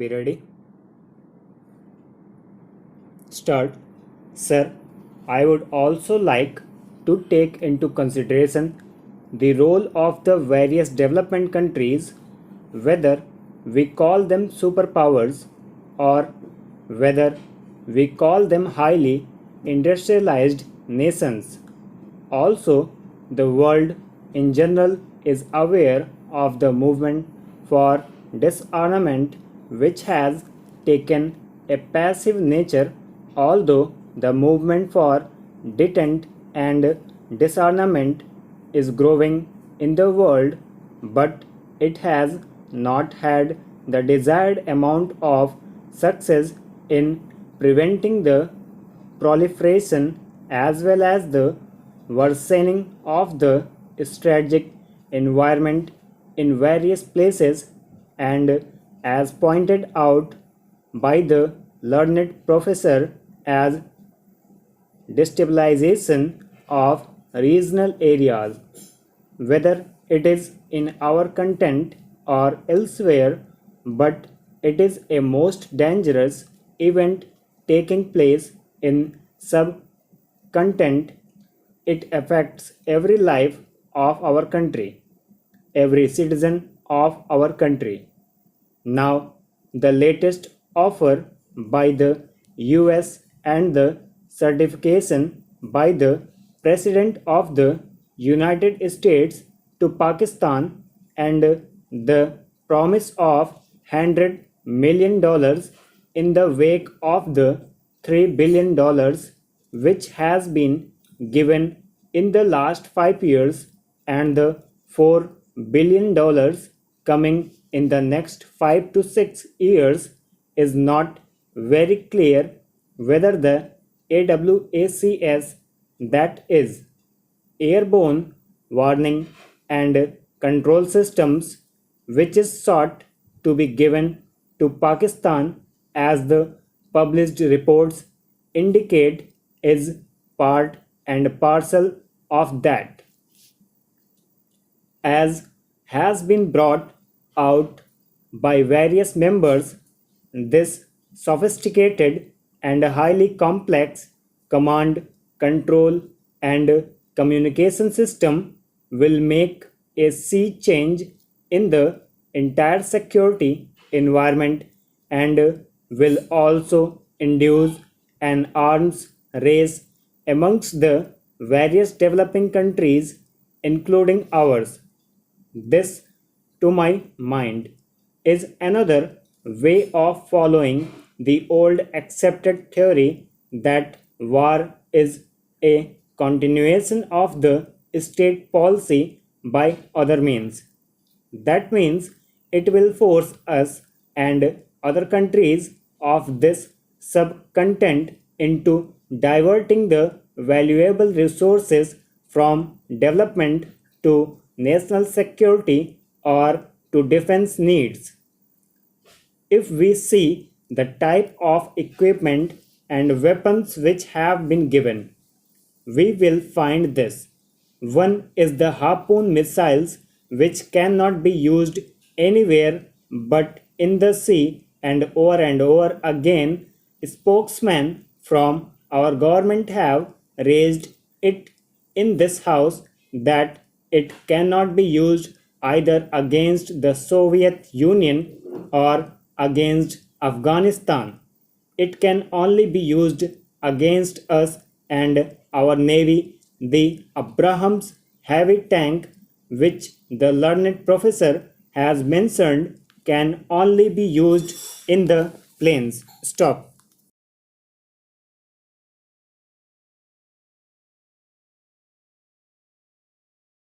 Be ready. Start. Sir, I would also like to take into consideration the role of the various development countries, whether we call them superpowers or whether we call them highly industrialized nations. Also, the world in general is aware of the movement for disarmament, which has taken a passive nature, although the movement for detent and disarmament is growing in the world, but it has not had the desired amount of success in preventing the proliferation as well as the worsening of the strategic environment in various places, and as pointed out by the learned professor, as destabilization of regional areas, whether it is in our content or elsewhere, but it is a most dangerous event taking place in subcontinent. It affects every life of our country, every citizen of our country. Now, the latest offer by the US and the certification by the President of the United States to Pakistan, and the promise of $100 million in the wake of the $3 billion which has been given in the last 5 years, and the $4 billion coming in the next 5 to 6 years, is not very clear whether the AWACS, that is, airborne warning and control systems, which is sought to be given to Pakistan as the published reports indicate, is part and parcel of that. As has been brought out by various members, this sophisticated and highly complex command, control, and communication system will make a sea change in the entire security environment, and will also induce an arms race amongst the various developing countries, including ours. This, to my mind, is another way of following the old accepted theory that war is a continuation of the state policy by other means. That means it will force us and other countries of this subcontinent into diverting the valuable resources from development to national security or to defense needs. If we see the type of equipment and weapons which have been given, we will find this. One is the Harpoon missiles, which cannot be used anywhere but in the sea, and over again, spokesmen from our government have raised it in this house that it cannot be used either against the Soviet Union or against Afghanistan. It can only be used against us and our navy. The Abrams heavy tank, which the learned professor has mentioned, can only be used in the plains. Stop.